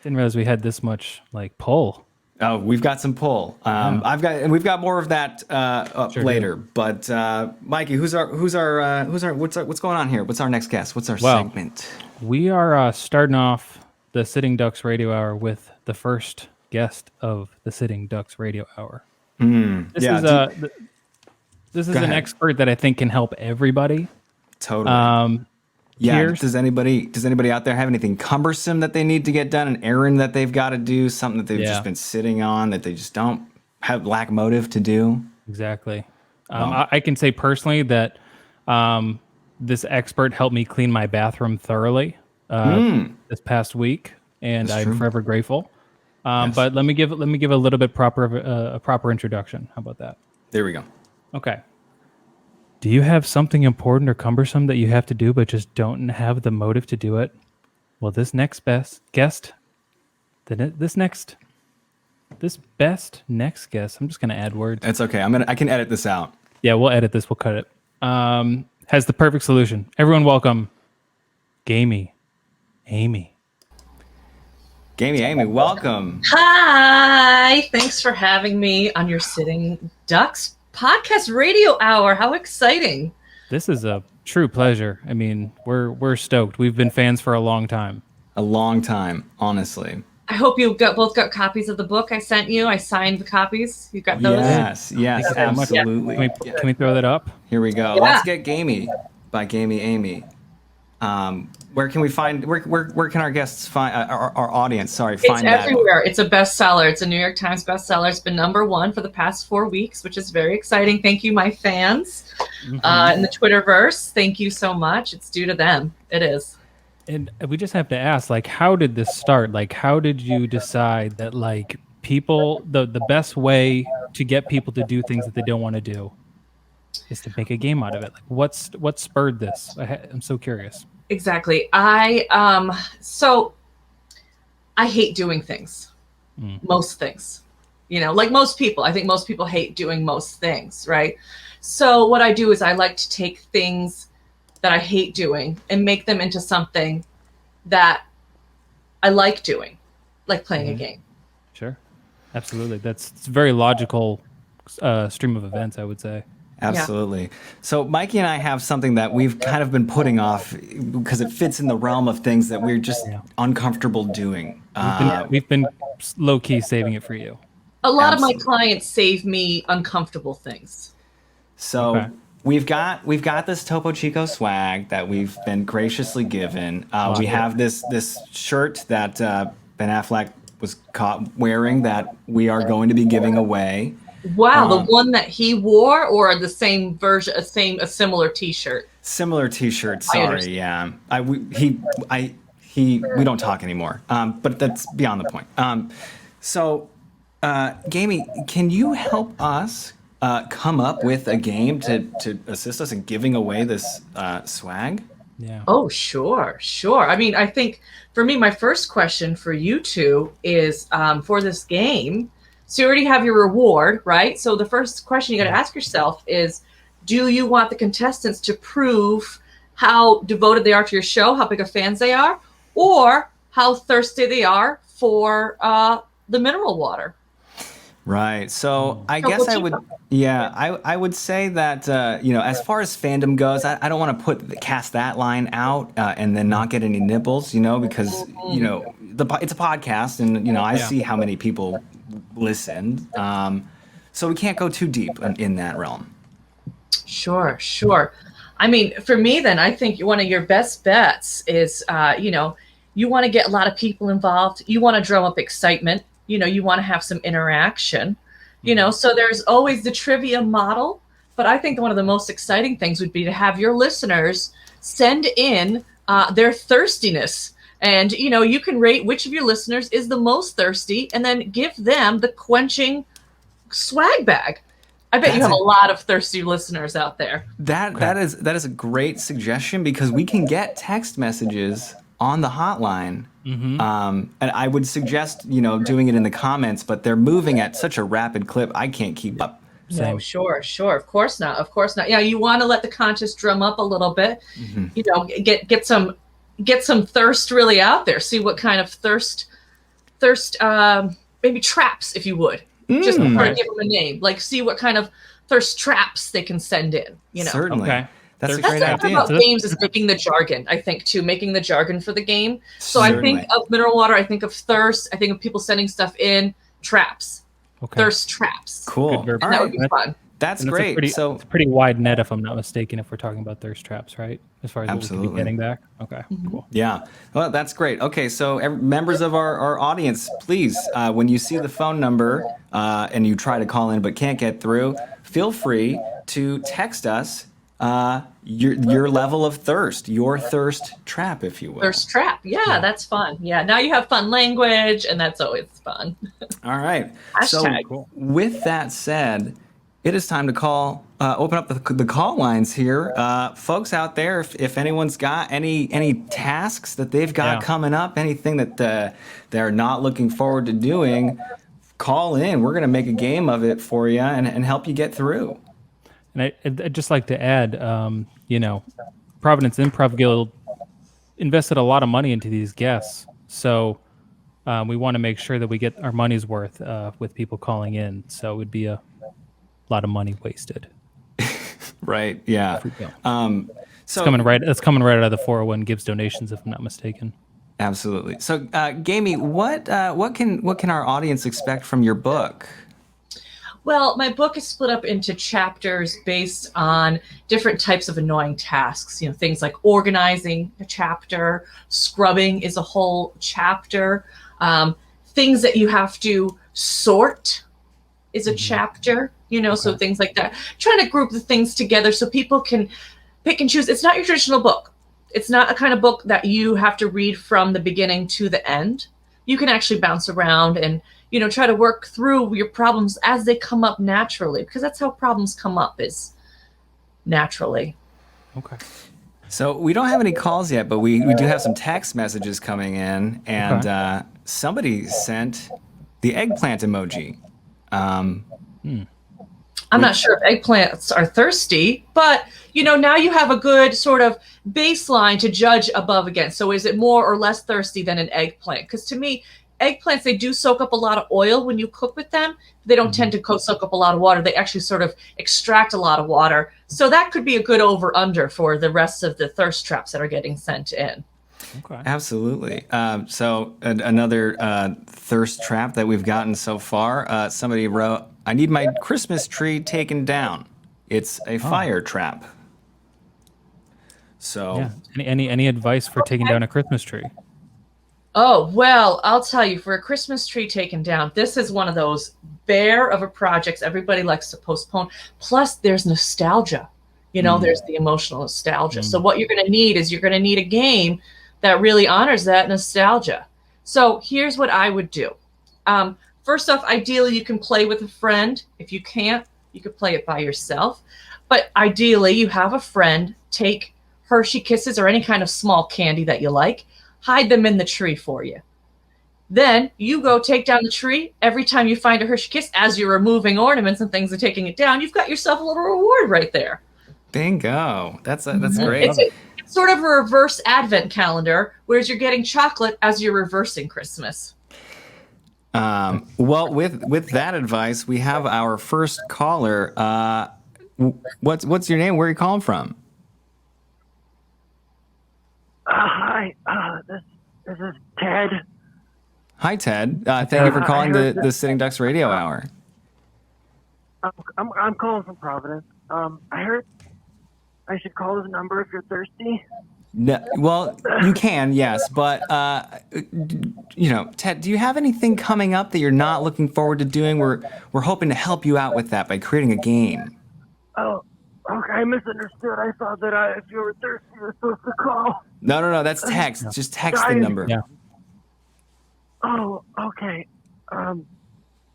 Didn't realize we had this much like pull. Oh, we've got some pull. We've got more of that up Sure later. do. But Mikey, what's going on here? What's our next guest? What's our segment? We are starting off the Sitting Ducks Radio Hour with the first guest of the Sitting Ducks Radio Hour. This is an expert that I think can help everybody. Totally. Does anybody out there have anything cumbersome that they need to get done? An errand that they've got to do? Something that they've just been sitting on that they just don't have lack motive to do? Exactly. I can say personally that this expert helped me clean my bathroom thoroughly this past week, and I'm forever grateful. But let me give a little bit proper introduction. How about that? There we go. Okay. Do you have something important or cumbersome that you have to do but just don't have the motive to do it? Well, this next best guest, I'm just going to add words. It's okay. I can edit this out. Yeah, we'll edit this. We'll cut it. Has the perfect solution. Everyone welcome Gamey Amy. Gamey Amy, welcome. Hi. Thanks for having me on your Sitting Ducks podcast radio hour. How exciting. This is a true pleasure. I mean, we're stoked. We've been fans for a long time. A long time, honestly. I hope you both got copies of the book I sent you. I signed the copies. You got those? Yes, absolutely. Can we throw that up? Here we go. Yeah. Let's get Gamey by Gamey Amy. Where can we find? Where can our guests find our audience? Find that. It's everywhere. It's a bestseller. It's a New York Times bestseller. It's been #1 for the past 4 weeks, which is very exciting. Thank you, my fans, in the Twitterverse. Thank you so much. It's due to them. It is. And we just have to ask, like, how did this start? Like, how did you decide that, like, people, the best way to get people to do things that they don't want to do is to make a game out of it? Like, what spurred this? I'm so curious. Exactly. I hate doing things. Most things. Like most people. I think most people hate doing most things, right? So what I do is I like to take things that I hate doing and make them into something that I like doing, like playing a game. Sure. Absolutely. It's a very logical stream of events, I would say. Absolutely. Yeah. So Mikey and I have something that we've kind of been putting off because it fits in the realm of things that we're just uncomfortable doing. We've been low-key saving it for you. A lot of my clients save me uncomfortable things. So we've got this Topo Chico swag that we've been graciously given. We have this shirt that Ben Affleck was caught wearing that we are going to be giving away. Wow, the one that he wore, or the same version, a similar T-shirt. Similar T-shirt. Sorry, yeah. We don't talk anymore. But that's beyond the point. So, Gamey, can you help us come up with a game to assist us in giving away this swag? Yeah. Oh, sure. I mean, I think for me, my first question for you two is for this game. So you already have your reward, right? So the first question you got to ask yourself is, do you want the contestants to prove how devoted they are to your show, how big of fans they are, or how thirsty they are for the mineral water? Right. So I guess I would say that, as far as fandom goes, I don't want to cast that line out and then not get any nibbles, because, it's a podcast and, I see how many people listened. So we can't go too deep in that realm. Sure. I mean, for me, then, I think one of your best bets is, you want to get a lot of people involved. You want to drum up excitement. You want to have some interaction, so there's always the trivia model. But I think one of the most exciting things would be to have your listeners send in their thirstiness. And, you can rate which of your listeners is the most thirsty and then give them the quenching swag bag. I bet you have a lot of thirsty listeners out there. That is a great suggestion because we can get text messages on the hotline. And I would suggest, doing it in the comments, but they're moving at such a rapid clip. I can't keep up. No, sure. Of course not. Yeah. You want to let the conscious drum up a little bit, get some thirst really out there. See what kind of thirst thirst, maybe traps, if you would. Just before I give them a name, like see what kind of thirst traps they can send in. Certainly. Okay. That's a That's great the thing idea. about games is making the jargon, I think, too, making the jargon for the game. So Certainly. I think of mineral water, I think of thirst, I think of people sending stuff in, traps, thirst traps. Cool. All right. That would be fun. That's great. It's a pretty wide net, if I'm not mistaken, if we're talking about thirst traps, right? As far as what we could be getting back. Okay, cool. Yeah. Well, that's great. Okay, so members of our audience, please, when you see the phone number and you try to call in but can't get through, feel free to text us your level of thirst, your thirst trap, if you will. Thirst trap. Yeah, that's fun. Yeah, now you have fun language, and that's always fun. All right. Hashtag. So with that said, it is time to open up the call lines here. Folks out there, if anyone's got any tasks that they've got coming up, anything that they're not looking forward to doing, call in. We're going to make a game of it for you and help you get through. And I'd just like to add, Providence Improv Guild invested a lot of money into these guests. So we want to make sure that we get our money's worth with people calling in. So it would be a lot of money wasted. Right. Yeah. So it's coming right out of the 401 gives donations, if I'm not mistaken. Absolutely. So, Gamey, what can our audience expect from your book? Well, my book is split up into chapters based on different types of annoying tasks. Things like organizing a chapter, scrubbing is a whole chapter. Things that you have to sort is a chapter. So things like that. Trying to group the things together so people can pick and choose. It's not your traditional book. It's not a kind of book that you have to read from the beginning to the end. You can actually bounce around and, try to work through your problems as they come up naturally, because that's how problems come up, is naturally. Okay. So we don't have any calls yet, but we do have some text messages coming in, and somebody sent the eggplant emoji. I'm not sure if eggplants are thirsty, but now you have a good sort of baseline to judge above against. So is it more or less thirsty than an eggplant? Because to me, eggplants, they do soak up a lot of oil when you cook with them. They don't tend to soak up a lot of water. They actually sort of extract a lot of water. So that could be a good over-under for the rest of the thirst traps that are getting sent in. Okay. Absolutely. So another thirst trap that we've gotten so far, somebody wrote, "I need my Christmas tree taken down. It's a fire trap." So any advice for taking down a Christmas tree? Oh, well, I'll tell you, for a Christmas tree taken down, this is one of those bear of a projects everybody likes to postpone. Plus, there's nostalgia. There's the emotional nostalgia. So what you're going to need is a game that really honors that nostalgia. So here's what I would do. First off, ideally, you can play with a friend. If you can't, you could play it by yourself. But ideally, you have a friend, take Hershey Kisses or any kind of small candy that you like, hide them in the tree for you. Then you go take down the tree. Every time you find a Hershey Kiss, as you're removing ornaments and things and taking it down, you've got yourself a little reward right there. Bingo. That's great. It's sort of a reverse advent calendar, whereas you're getting chocolate as you're reversing Christmas. Well, with that advice, we have our first caller. What's your name? Where are you calling from? Hi, this is Ted. Hi, Ted. Thank you for calling the Sitting Ducks Radio Hour. I'm calling from Providence. I heard I should call this number if you're thirsty. No, well, you can, yes, but Ted, do you have anything coming up that you're not looking forward to doing? We're hoping to help you out with that by creating a game. Oh, okay, I misunderstood. I thought that if you were thirsty, you were supposed to call. No, that's text. Just text the number. Yeah. Oh, okay.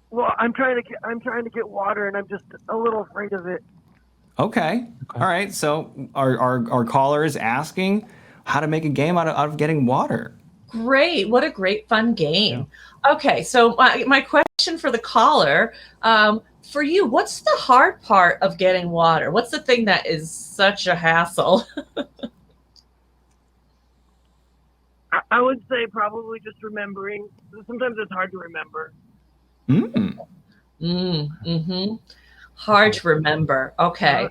Well, I'm trying to get water, and I'm just a little afraid of it. Okay. All right. So our caller is asking how to make a game out of getting water. Great. What a great fun game. Yeah. Okay. So my question for the caller, for you, what's the hard part of getting water? What's the thing that is such a hassle? I would say probably just remembering. Sometimes it's hard to remember. Hard to remember. Okay.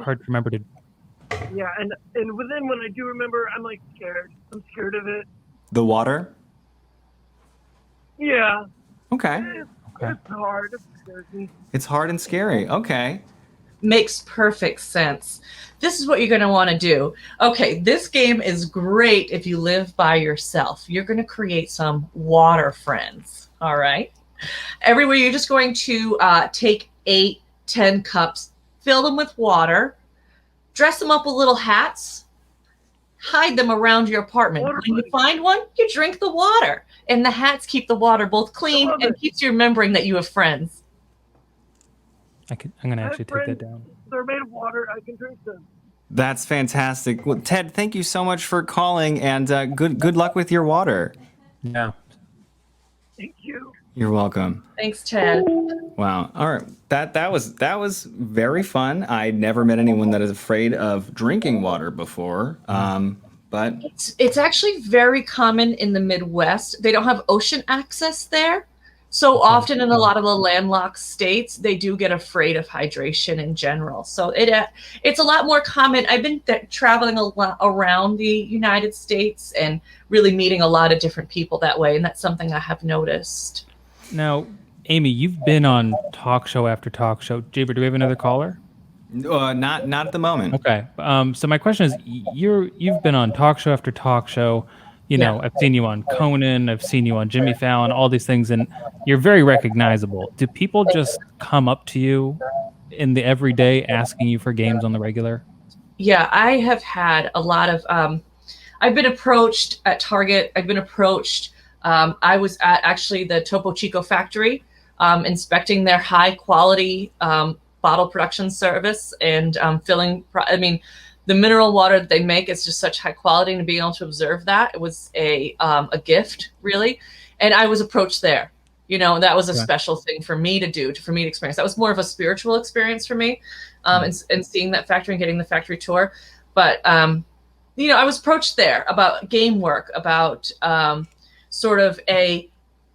Hard to remember to. Yeah, and then when I do remember, I'm like scared. I'm scared of it. The water? Yeah. Okay. It's hard. It scares me. It's hard and scary. Okay. Makes perfect sense. This is what you're going to want to do. Okay, this game is great if you live by yourself. You're going to create some water friends. All right. Everywhere, you're just going to take 8-10 cups, fill them with water, dress them up with little hats, hide them around your apartment. When you find one, you drink the water. And the hats keep the water both clean and keeps you remembering that you have friends. I'm going to actually take that down. They're made of water. I can drink them. That's fantastic. Well, Ted, thank you so much for calling, and good luck with your water. Yeah. Thank you. You're welcome. Thanks, Ted. Wow. All right. That was very fun. I never met anyone that is afraid of drinking water before. But it's actually very common in the Midwest. They don't have ocean access there. So often in a lot of the landlocked states, they do get afraid of hydration in general. So it's a lot more common. I've been traveling a lot around the United States and really meeting a lot of different people that way. And that's something I have noticed. Now, Amy, you've been on talk show after talk show. Jbird, do we have another caller? Not at the moment. Okay. So my question is, you've been on talk show after talk show. You know, I've seen you on Conan, I've seen you on Jimmy Fallon, all these things, and you're very recognizable. Do people just come up to you in the everyday asking you for games on the regular? Yeah, I have had a lot of, I've been approached at Target. I've been approached. I was at actually the Topo Chico factory, inspecting their high quality bottle production service and filling. The mineral water that they make is just such high quality, and to be able to observe that, it was a gift, really. And I was approached there. You know, that was a special thing for me to do, for me to experience. That was more of a spiritual experience for me, and seeing that factory and getting the factory tour. But, you know, I was approached there about game work, about sort of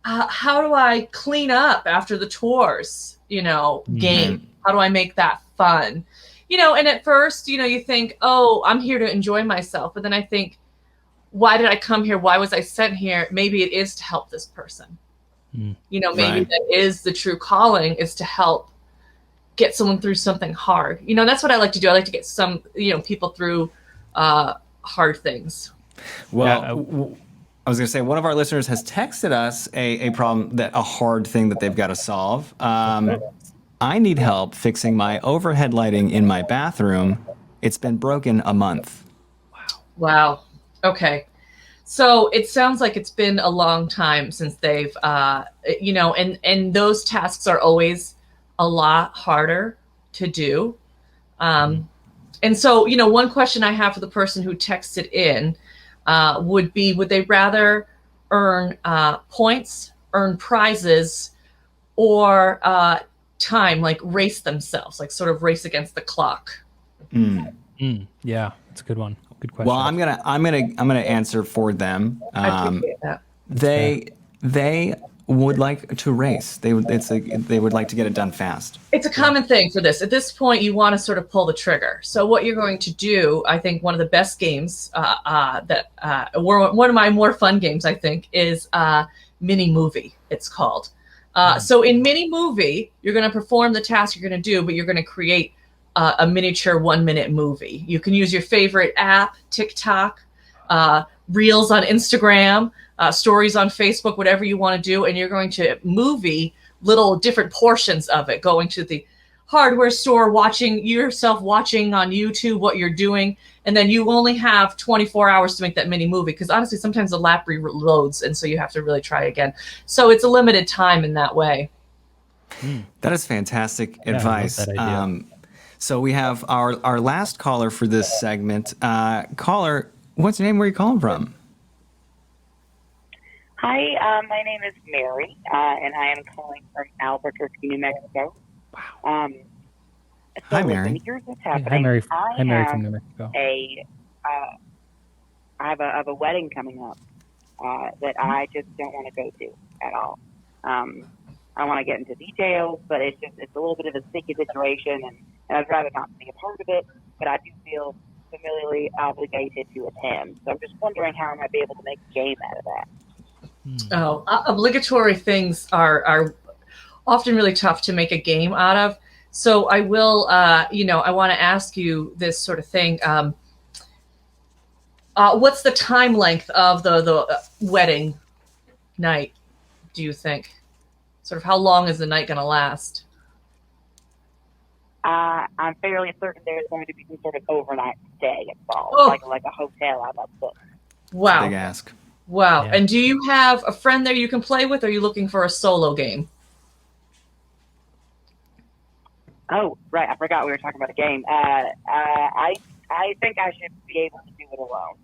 how do I clean up after the tours, you know, game? How do I make that fun? You know, and at first, you know, you think, oh, I'm here to enjoy myself. But then I think, why did I come here? Why was I sent here? Maybe it is to help this person. You know, maybe that is the true calling, is to help get someone through something hard. You know, that's what I like to do. I like to get some, you know, people through hard things. Well, I was going to say, one of our listeners has texted us a problem, a hard thing that they've got to solve. I need help fixing my overhead lighting in my bathroom. It's been broken a month. Wow. Okay. So it sounds like it's been a long time since they've, you know, and those tasks are always a lot harder to do. And so, you know, one question I have for the person who texted in would be, would they rather earn points, earn prizes, or time, like race themselves, like sort of race against the clock? Yeah, that's a good one. Good question. Well, I'm gonna answer for them. I appreciate that. They would like to race. They would like to get it done fast. It's a common thing for this. At this point, you want to sort of pull the trigger. So what you're going to do, I think one of the best games that were one of my more fun games, I think, is Mini Movie. It's called. So in Mini Movie, you're going to perform the task you're going to do, but you're going to create a miniature 1-minute movie. You can use your favorite app, TikTok, Reels on Instagram, stories on Facebook, whatever you want to do. And you're going to movie little different portions of it, going to the hardware store, watching yourself watching on YouTube what you're doing. And then you only have 24 hours to make that mini movie. Because honestly, sometimes the lap reloads. And so you have to really try again. So it's a limited time in that way. That is fantastic advice. I love that idea. So we have our last caller for this segment. Caller, what's your name? Where are you calling from? Hi, my name is Mary, and I am calling from Albuquerque, New Mexico. Wow. Hi, Mary. Here's what's happening. Hi, Mary. Hi, Mary from New Mexico. I have a wedding coming up, that I just don't want to go to at all. I want to get into details, but it's a little bit of a sticky situation, and I'd rather not be a part of it, but I do feel familially obligated to attend. So I'm just wondering how I might be able to make a game out of that. Oh, obligatory things are often really tough to make a game out of. So I will, I want to ask you this sort of thing. What's the time length of the wedding night, do you think? Sort of how long is the night going to last? I'm fairly certain there's going to be some sort of overnight stay involved, like a hotel I must book. Wow. Big ask. Wow. Yeah. And do you have a friend there you can play with, or are you looking for a solo game? Oh, right. I forgot we were talking about a game. I think I should be able to do it alone.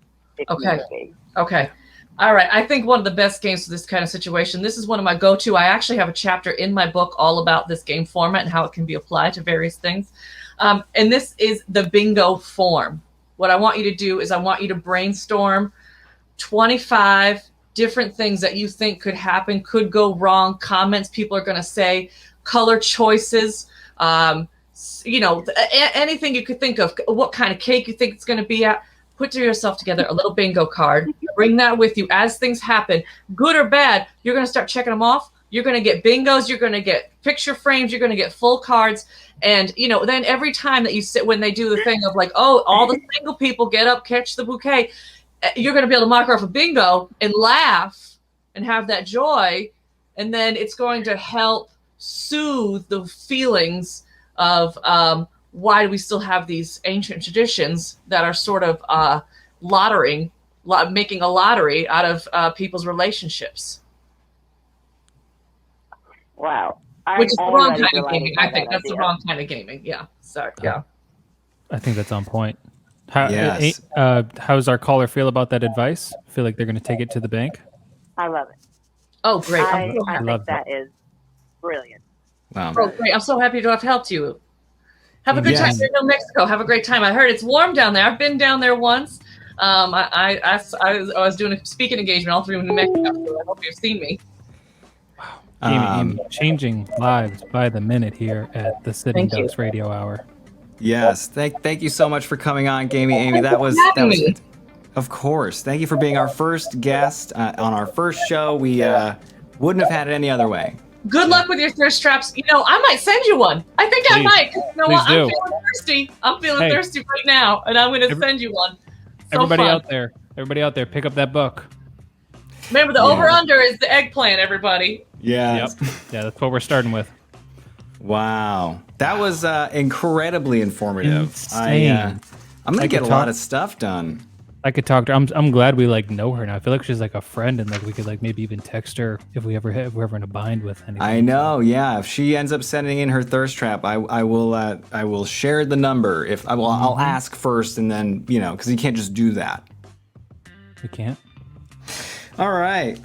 Okay. Okay. All right. I think one of the best games for this kind of situation, this is one of my go-to. I actually have a chapter in my book all about this game format and how it can be applied to various things. And this is the bingo form. What I want you to do is I want you to brainstorm 25 different things that you think could happen, could go wrong, comments people are going to say, color choices, anything you could think of, what kind of cake you think it's going to be at. Put yourself together a little bingo card. Bring that with you as things happen, good or bad. You're going to start checking them off. You're going to get bingos. You're going to get picture frames. You're going to get full cards. And, then every time that you sit, when they do the thing of like, oh, all the single people get up, catch the bouquet, you're going to be able to mark off a bingo and laugh and have that joy. And then it's going to help soothe the feelings of why do we still have these ancient traditions that are sort of making a lottery out of people's relationships. Wow. Which is the wrong kind of gaming. I think that's the wrong kind of gaming. Yeah. Sorry. Yeah. I think that's on point. How's our caller feel about that advice? Feel like they're going to take it to the bank? I love it. Oh, great. I think that is brilliant. Wow. Oh, great. I'm so happy to have helped you. Have a good time in New Mexico. Have a great time. I heard it's warm down there. I've been down there once. I was doing a speaking engagement all through New Mexico. So I hope you've seen me. Amy, changing lives by the minute here at the Sitting Ducks Radio Hour. Yes. Thank you so much for coming on, Gamey Amy. That was of course. Thank you for being our first guest on our first show. We wouldn't have had it any other way. Good luck with your thirst traps. I might send you one. I think I might. You know what? I'm feeling thirsty. I'm feeling thirsty right now, and I'm going to send you one. Everybody out there, pick up that book. Remember, the over-under is the eggplant, everybody. Yeah. Yep. Yeah, that's what we're starting with. Wow. That was incredibly informative. Insane. I'm going to get a lot of stuff done. I could talk to her. I'm glad we know her now. I feel like she's like a friend, and we could maybe even text her if we're ever in a bind with anything. I know, yeah. If she ends up sending in her thirst trap, I will share the number. I'll ask first, and then because you can't just do that. We can't. All right.